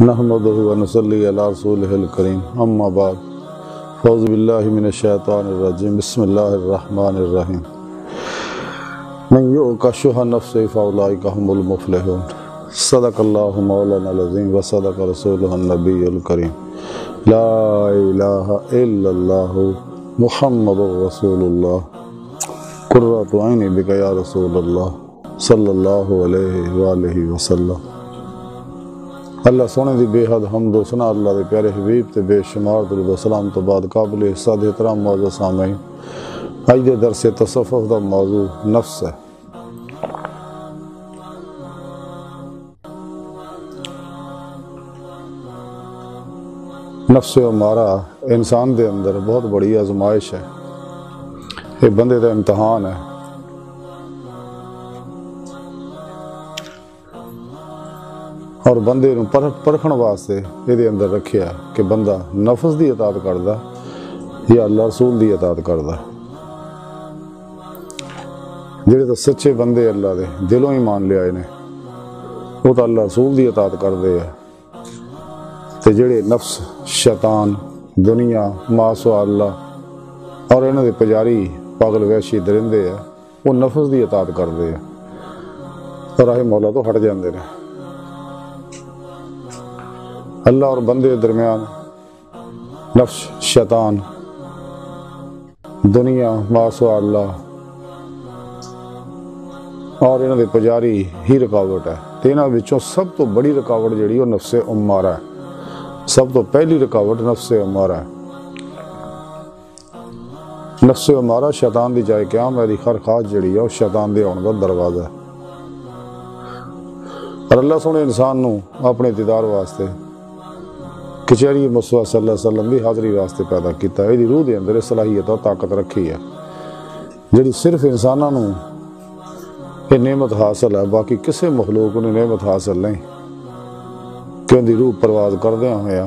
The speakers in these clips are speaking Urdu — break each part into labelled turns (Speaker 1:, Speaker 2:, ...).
Speaker 1: نحمدہ و نصلی علی رسولہ الکریم اما بعد فاعوذ باللہ من الشیطان الرجیم بسم اللہ الرحمن الرحیم من یؤق شح نفسہ فاولئک هم المفلحون صدق اللہ مولانا العظیم و صدق رسولہ النبی الکریم لا الہ الا اللہ محمد رسول اللہ قرۃ عینی بک یا رسول اللہ صلی اللہ علیہ وآلہ وسلم۔ اللہ سونے دی بے حد حمد و ثنا اللہ دے پیارے حبیب تے بے شمار درود و سلام تو بعد قابل احسان احترام معزز سامعین، اج دے درس تصوف دا موضوع نفس ہے۔ نفس امارہ انسان دے اندر بہت بڑی آزمائش ہے، یہ بندے دا امتحان ہے۔ اور بندے نو پرکھن واسطے یہ اندر رکھیا کہ بندہ نفس دی اطاعت کردا یا اللہ رسول دی اطاعت کردا۔ جڑے تو سچے بندے اللہ دے دلوں ہی مان لے آئے نے وہ تو اللہ رسول دی اطاعت کردے ہیں، تے جڑے نفس، شیطان، دنیا، ما سوا اللہ اور انہاں دے پجاری پاگل وحشی درندے ہیں، وہ نفس دی اطاعت کردے ہیں اور راہ مولا تو ہٹ جاندے نے۔ اللہ اور بندے درمیان نفس، شیطان، دنیا، ما سوا اللہ اور انہاں دے پجاری ہی رکاوٹ ہے، تے انہاں وچوں سب تو بڑی رکاوٹ جڑی وہ نفس امارہ ہے۔ سب تو پہلی رکاوٹ نفس امارہ ہے۔ نفس امارہ شیطان دی جائے قیام ہے، خرخاش جڑی ہے وہ شیطان دے آن دا دروازہ ہے۔ اور اللہ سونے انسان نو اپنے دیدار واسطے کچہری مصطفیٰ صلی اللہ علیہ وسلم دی حاضری واسطے پیدا کیتا ہے۔ یہ روح دے اندر صلاحیت اور طاقت رکھی ہے جڑی صرف انساناں نو یہ نعمت حاصل ہے، باقی کسے مخلوق نو نعمت حاصل نہیں کہ ان دی روح پرواز کردیاں ہویا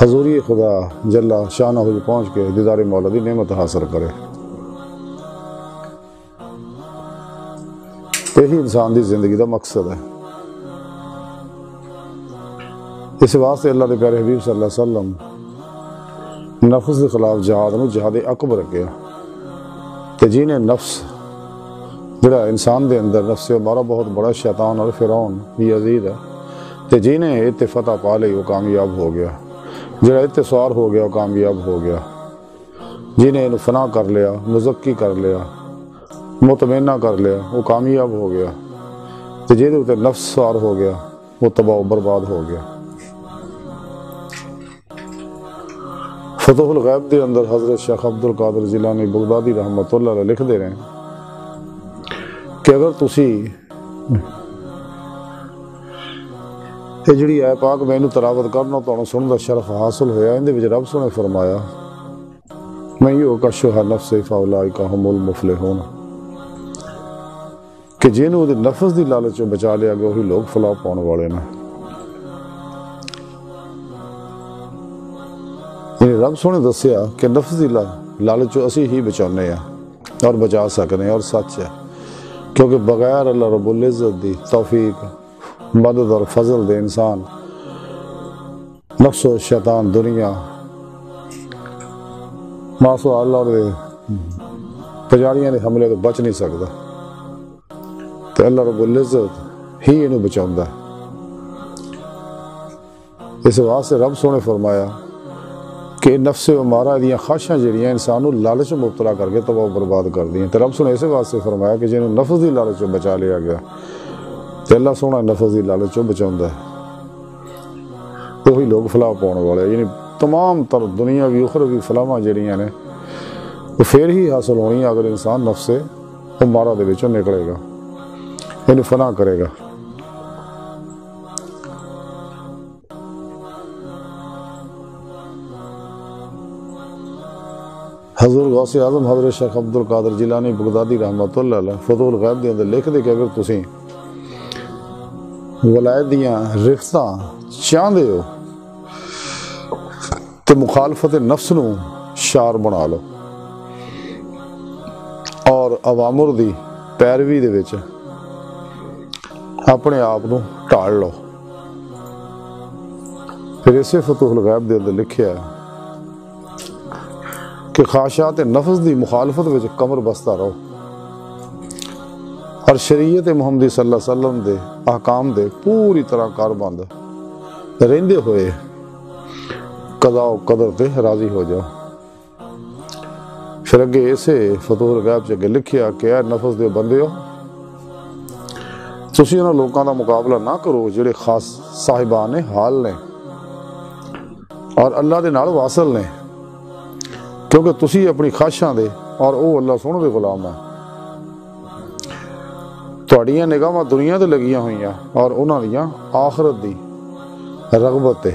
Speaker 1: حضوری خدا جل شانہ پہنچ کے دیدار مولا دی نعمت حاصل کرے۔ یہی انسان دی زندگی دا مقصد ہے۔ اس واسطے اللہ دے پیارے حبیب صلی اللہ علیہ وسلم نفس کے خلاف جہاد نو جہاد اکبر کیا، تے جنہیں نفس جڑا انسان دے اندر نفس امارہ بہت بڑا شیطان اور فرعون یزید ہے، تے جنہیں اتنے فتح پا لئی وہ کامیاب ہو گیا، جڑا اتنے سوار ہو گیا وہ کامیاب ہو گیا، جنہیں انہوں فنا کر لیا، مزکی کر لیا، مطمئنہ کر لیا وہ کامیاب ہو گیا، تے جنہیں اتنے نفس سوار ہو گیا وہ تباہ و برباد ہو گیا۔ فتح الغیب دے اندر حضرت شیخ عبد القادر جیلانی بغدادی رحمۃ اللہ علیہ لکھ دے رہے ہیں کہ اگر تسی یہ جڑی ہے پاک میں انہوں تلاوت کرنا تو سنن دا شرف حاصل ہویا، اندے وچ رب سنے فرمایا من یؤق شح نفسہ فاولئک هم المفلحون، کہ جنہوں دے نفس دی لالچ بچا لیا گیا وہی لوگ فلاح پاؤن والے نے۔ رب سونے دسیا کہ نفس دی لالچ اسی ہی بچانے ہیں اور بچا سکنے ہیں، اور سچ ہے کیونکہ بغیر اللہ رب العزت دی توفیق، مدد اور فضل دے انسان نفس و شیطان، دنیا، ما سوا اللہ اور پجاریاں دے حملے تو بچ نہیں سکتا، تو اللہ رب العزت ہی انہوں بچاؤندا ہے۔ اس واسطے رب سونے فرمایا کہ نفس امارہ دیاں خواہشاں جڑیاں انسان نو لالچ مبتلا کر کے تباہ و برباد کر دیاں، تے رب سونے اسے واسطے فرمایا کہ جنہوں نفس دی لالچ بچا لیا گیا تے اللہ سونا نفس دی لالچ بچاؤندا ہے، وہی لوگ فلاح پاؤن والے، یعنی تمام تر دنیاوی اخروی فلاحاں جڑیاں نے وہ پھر ہی حاصل ہونی اگر انسان نفس امارہ دے وچوں نکلے گا، انہوں فنا کرے گا۔ حضور غوث اعظم حضرت شیخ عبد القادر جیلانی بغدادی رحمۃ اللہ علیہ فتح الغیب دے اندر لکھ دے کہ اگر تسی ولایت دیاں رفتاں چاہندے ہو تو مخالفت نفس نو شعار بنا لو اور اوامر دی پیروی دے وچ اپنے آپ کو ٹال لو۔ پھر اسے فتوح الغیب دے اندر لکھیا ہے کہ خواہشات نفس دی مخالفت وچ کمر بستہ رہو اور شریعت محمدی صلی اللہ علیہ وسلم دے احکام دے پوری طرح کاربند رہندے ہوئے قضاء و قدر تے راضی ہو جاؤ۔ پھر اگے اسے فتوح الغیب چ اگے لکھیا کہ اے نفس دے بندیو، تسی انہاں لوکاں دا مقابلہ نہ کرو جڑے خاص صاحبان حال نے اور اللہ دے نال واصل نے، کیونکہ تسی اپنی خواہشاں دے اور او اللہ سونے دے غلام ہیں۔ تہاڈیاں نگاہاں دنیا تے لگیاں ہوئیاں اور انہاں دیاں آخرت دی رغبت تے۔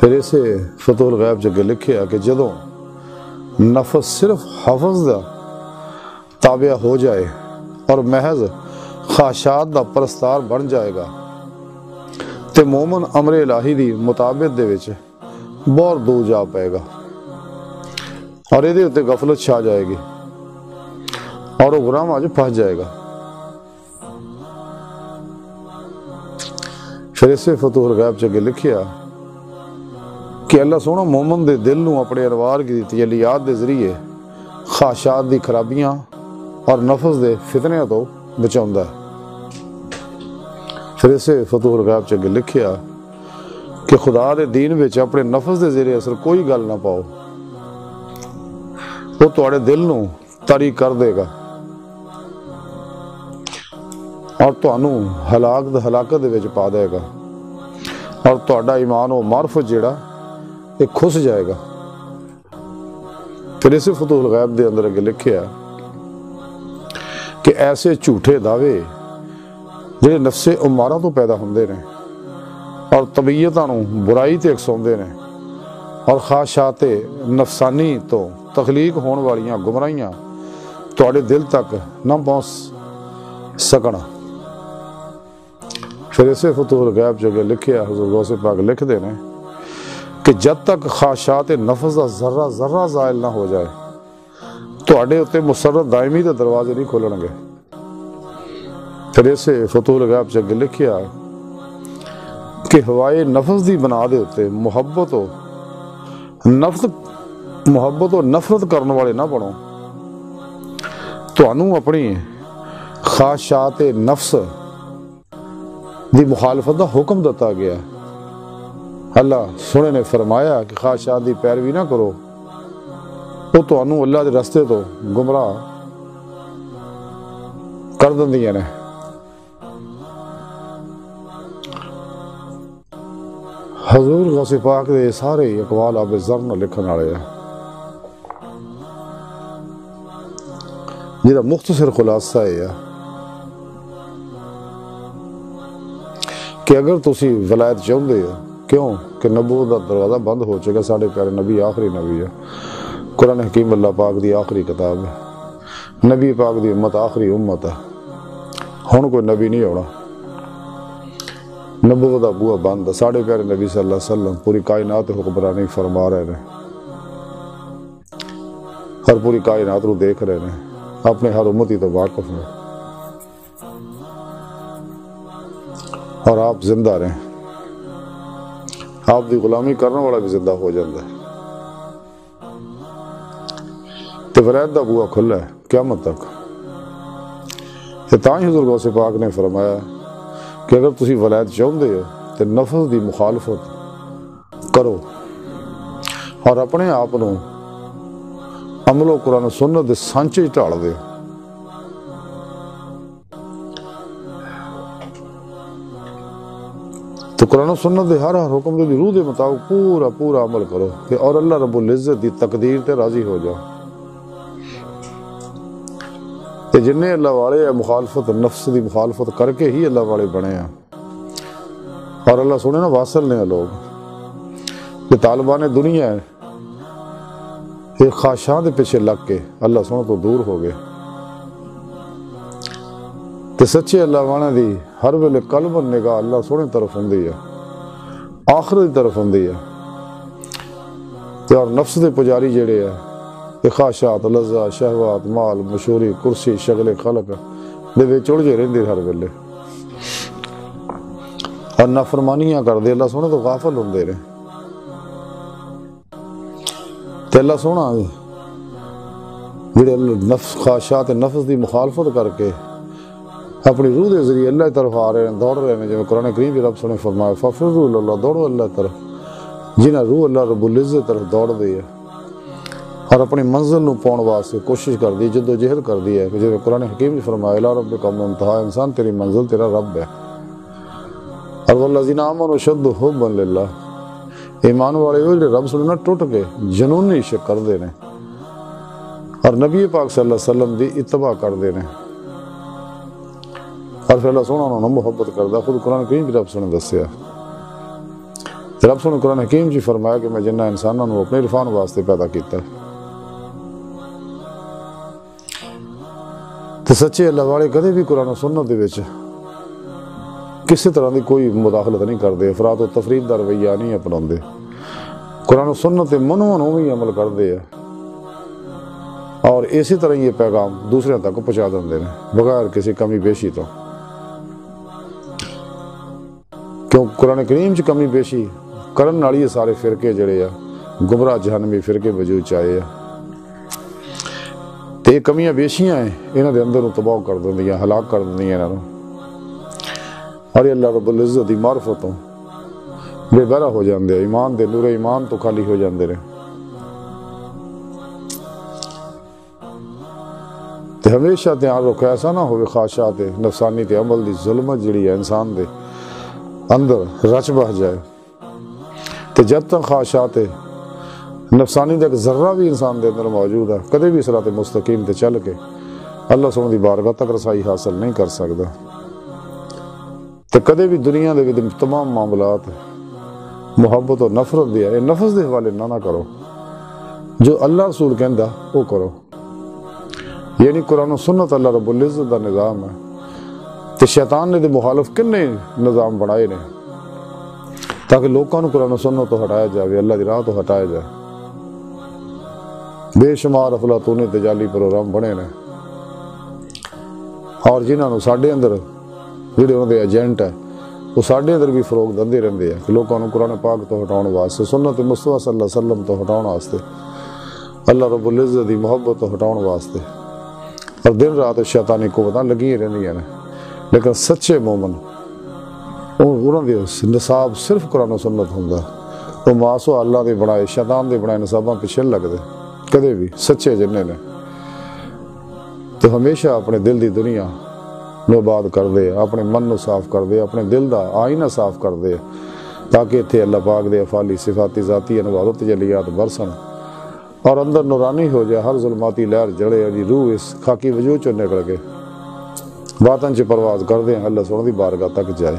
Speaker 1: پھر اسے فتوح الغیب جگہ لکھیا کہ جدوں نفس صرف حفظ دا تابع ہو جائے اور محض خواہشات دا پرستار بن جائے گا تے مومن امر الہی دی مطابق دے وچ بہت دور جا پائے گا اور یہ اتنے غفلت چھا جائے گی اور وہ گناہ وچ پھنس جائے گا۔ پھر اسے فتوح الغیب چگے لکھیا کہ اللہ سونا مومن دے دل نو اپنے انوار کی تجلیات دے ذریعے خواہشات دی خرابیاں اور نفس دے فتنے تو بچاؤندا ہے۔ پھر اسے فتوح الغیب چگے لکھیا کہ خدا دے دین وچ اپنے نفس دے زیر اثر کوئی گل نہ پاؤ، وہ تواڈے دل نو طری کر دے گا اور تانوں ہلاکت دے وچ پا دے گا اور تہاڈا ایمان و معرفت جیڑا یہ کھس جائے گا۔ پھر اسے فتوح الغیب دے اندر اگے لکھیا کہ ایسے جھوٹے دعوے جڑے نفس امارہ تو پیدا ہوندے نے اور طبیعتاں نوں برائی تے اکساوندے نے اور خواہشات نفسانی تو تخلیق ہون والیاں گمراہیاں تواڈے دل تک نہ پہنچ سکن۔ پھر اسے فتوح الغیب جگہ لکھیا حضور غوث پاک لکھ دے نے کہ جب تک خواہشات نفس دا ذرہ ذرہ زائل نہ ہو جائے تواڈے اتے مسرت دائمی دے دروازے نہیں کھولن گے۔ پھر اسے فتوح الغیب جگہ لکھیا کہ ہوائے نفس دی بنا دے اتے محبت و نفرت کرنے والے نہ بنو، تانوں اپنی خواہشات نفس دی مخالفت دا حکم دیتا گیا۔ اللہ سونے نے فرمایا کہ خواہشات دی پیروی نہ کرو، وہ تانوں اللہ دے رستے تو گمراہ کر دیندیاں نے۔ حضور غوث پاک دے سارے اقوال آب زر نہ لکھن والے ہیں، جہاں مختصر خلاصہ ہے کہ اگر تسی ولایت چاہندے ہو، کیوں کہ نبوت دا دروازہ بند ہو چکا، ساڈے پیارے نبی آخری نبی ہے، قرآن حکیم اللہ پاک دی آخری کتاب ہے، نبی پاک دی امت آخری امت ہے، ہن کوئی نبی نہیں ہونا، نبوت دا بوا بند ہے۔ ساڈے پیارے نبی صلی اللہ علیہ وسلم پوری کائنات حکمرانی فرما رہے ہیں اور پوری کائنات کو دیکھ رہے ہیں، اپنے ہر امتی تو واقف ہیں اور آپ زندہ رہیں، آپ دی غلامی کرنے والا بھی زندہ ہو جاتا ہے۔ تو ولایت دا بوا کھلا ہے قیامت تک۔ تاں ہی حضور غوث پاک نے فرمایا کہ اگر تسی ولایت چاہندے ہو تو نفس دی مخالفت کرو اور اپنے آپ نو عمل و قرآن و سنت دے سانچے ڈال دے۔ تو قرآن و سنت دے ہر حکم دے روح دے مطابق پورا عمل کرو کہ اور اللہ رب العزت دی تقدیر تے راضی ہو جاؤ۔ تے جنہیں اللہ والے مخالفت نفس دی مخالفت کر کے ہی اللہ والے بنے ہیں اور اللہ سنے نا واصل نے لوگ کہ طالبان دنیا ہے یہ خواہشاں دے پیچھے لگ کے اللہ سنے تو دور ہو گئے۔ تے سچے اللہ وانے دی ہر ویلے قلب نگاہ اللہ سونے طرف ہوندی ہے، آخرت دی طرف ہوندی ہے۔ تے اور نفس دے پجاری جڑے ہیں خواہشات، لذات، شہوات، مال، مشہوری، کرسی، شغل خلق، دے وچ الجھے رہندے ہر ویلے اور نافرمانیاں کردے اللہ سونے تو غافل ہوندے نے تے اللہ سونا جڑے نفس خواہشات نفس دی مخالفت کر کے اپنی روح دے ذریعے اللہ طرف آ رہے ہیں دوڑ رہے ہیں جیسے قرآن کریم بھی رب سنے فرمایا ففروا الی اللہ دوڑو اللہ طرف جنہ روح اللہ رب العزت طرف دوڑ دی ہے اور اپنی منزل نو پاؤن واسطے کوشش کر دی جد و جہد کر دی ہے کہ جیسے قرآن حکیم بھی فرمایا الی ربک المنتہا انسان تیری منزل تیرا رب ہے اور والذین آمنوا اشد حبا للہ ایمان والے وہ جو رب سنے نہ ٹوٹ کے جنونی عشق کر دے نے اور نبی پاک صلی اللہ علیہ وسلم دی اتباع کر دے نے اور پھر اللہ سونا انہوں نے محبت کردہ خود قرآن کریم بھی رب سنے دسیا رب سنے قرآن حکیم جی فرمایا کہ میں جنہ انسانوں نے اپنے عرفان واسطے پیدا کیتا ہے تو سچے اللہ والے کدے بھی قرآن و سنت دے وچ کسی طرح دی کوئی مداخلت نہیں کردے افراط و تفرید دا رویہ نہیں اپناندے قرآن و سنت منوں بھی عمل کردے ہیں اور اسی طرح یہ پیغام دوسرے تک پہنچا دیندے ہیں بغیر کسی کمی بیشی تو کیوں قرآن کریم چ کمی بیشی کرن والی یہ سارے فرقے جڑے آ گمراہ جہنمی فرقے وجود چائے تے یہ کمیاں بیشیاں ہیں انہاں دے اندر تباہ کر دیندیاں ہلاک کر دیندیاں انہاں اور یہ اللہ رب العزت دی معرفتوں بے بہرا ہو جاندے ایمان دے نور ایمان تو خالی ہو جاندے رہے تے ہمیشہ دھیان رکھو ایسا نہ ہوئے خواہشات نفسانی تے عمل دی ظلمت جڑی ہے انسان دے اندر رچ بہ جائے تے جب تک خواہشات نفسانی دے ایک ذرہ بھی انسان دے اندر موجود ہے کدے بھی صراط مستقیم تے چل کے اللہ سبحانہ دی بارگاہ تک رسائی حاصل نہیں کر سکتا تے کدے بھی دنیا دے تمام معاملات محبت اور نفرت دیا یہ نفس دے حوالے نہ کرو جو اللہ رسول کہندا وہ کرو یعنی قرآن و سنت اللہ رب العزت دا نظام ہے تے شیطان نے دے مخالف کنے نظام بنائے نے تاکہ لوگوں کو قرآن و سنت تو ہٹایا جائے اللہ دی راہ تو ہٹایا جائے بے شمار افلاطونی تجالی پروگرام بنے نے اور جنہاں نو ساڈے اندر جڑے انہاں دے ایجنٹ ہے وہ ساڈے اندر بھی فروغ دندے رہندے ہیں کہ لوگوں کو قرآن پاک تو ہٹاؤن واسطے سنت مصطفیٰ صلی اللہ علیہ وسلم تو ہٹاؤن واسطے اللہ رب العزت دی محبت تو ہٹاؤن واسطے اور دن رات شیطانی قوتاں لگی رہندیاں نے لیکن سچے مومن انہاں دے نصاب صرف قرآن و سنت ہوندا وہ ماسو اللہ دے بنائے شیطان دے بنائے نصاباں پیچھے لگدے کدے بھی سچے جننے نے تو ہمیشہ اپنے دل دی دنیا نو آباد کر دے اپنے من نو صاف کر دے اپنے دل دا آئینہ صاف کر دے تاکہ اتھے اللہ پاک دے افعالی صفاتی ذاتی انوار و تجلیات برسن اور اندر نورانی ہو جائے ہر ظلماتی لہر جڑے علی روح اس خاکی وجود چو نکل کے باطن چ پرواز کر دیں اللہ سبحانہ دی بارگاہ تک جائے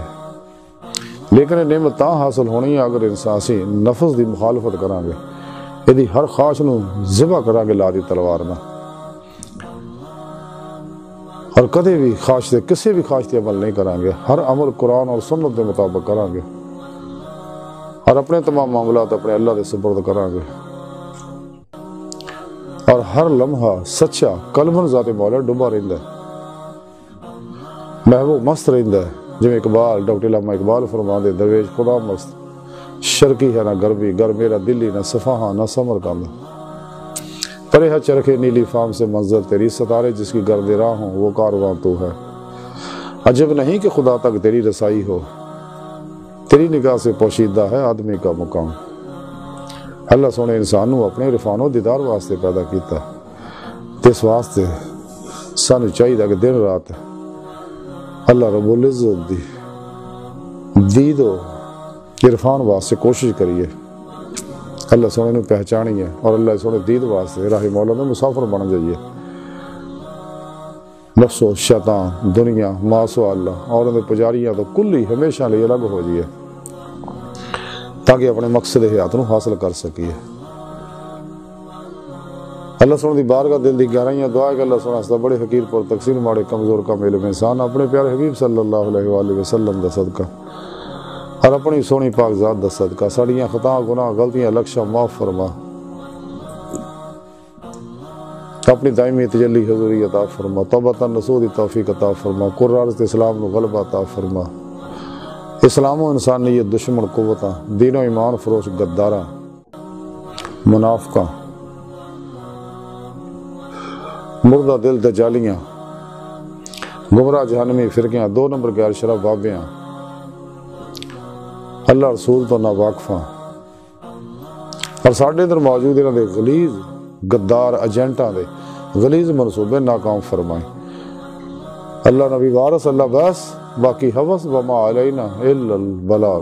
Speaker 1: لیکن نعمت تاں حاصل ہونی ہے اگر انسان سی نفس دی مخالفت کریں گے یہ ہر خواہش نو ذبح کریں گے لا دی تلوار میں اور کدے بھی خواہش سے کسی بھی خواہش تے عمل نہیں کریں گے ہر عمل قرآن اور سنت کے مطابق کریں گے اور اپنے تمام معاملات اپنے اللہ دے سپرد کریں گے اور ہر لمحہ سچا کلمن ذات مولا ڈبا رہندا ہے محبوب مست رہندا ہے جو اقبال ڈاکٹر علامہ اقبال فرماندے درویش خدا مست شرقی ہے نہ غربی گر میرا دلی نہ صفحہ نہ سمرقند پرے ہے چرخے نیلی فام سے منزل تیری ستارے جس کی گرد راہ ہوں وہ کارواں تو ہے عجب نہیں کہ خدا تک تیری رسائی ہو تیری نگاہ سے پوشیدہ ہے آدمی کا مقام اللہ سونے انسان نو اپنے عرفان و دیدار واسطے پیدا کیتا اس واسطے سانو چاہیے کہ دن رات اللہ رب العزت دی دید و عرفان واسطے کوشش کریے اللہ سونے نو پہچانی ہے اور اللہ سونے دید واسطے راہ مولا میں مسافر بن جائیے نفس و شیطان دنیا ماسو اللہ اور انہیں پجاریاں تو کلی ہمیشہ لئے الگ ہو جائیے تاکہ اپنے مقصد حیات نو حاصل کر سکیے اللہ سونے دی بارگاہ دل دی گہرائیاں دعا ہے کہ اللہ سونے اس بڑے حقیر پر تقسیم ماڑے کمزور کا علم انسان اپنے پیارے حبیب صلی اللہ علیہ وآلہ وسلم دا صدقہ اور اپنی سونی پاک ذات دا صدقہ ساڑیاں خطا گناہ غلطیاں لکشہ معاف فرما اپنی دائمی تجلی حضوری عطا فرما، توبۃ نصوح دی توفیق عطا فرما، قرآن اسلام نو غلبہ عطا فرما، اسلام و انسانیت دشمن قوتاں، دین و ایمان فروش غداراں، منافقاں، مردہ دل دجالیاں، گمراہ جہنمی فرقیاں، 2 نمبر غیر شرع بابیاں، اللہ رسول تو نہ واقفاں، اور ساڈے اندر موجود انہاں دے غلیظ غدار ایجنٹاں دے غلیظ منصوبے ناکام فرمائیں۔ اللہ نبی وارث اللہ بس، باقی حوث وما علینا الا البلاغ۔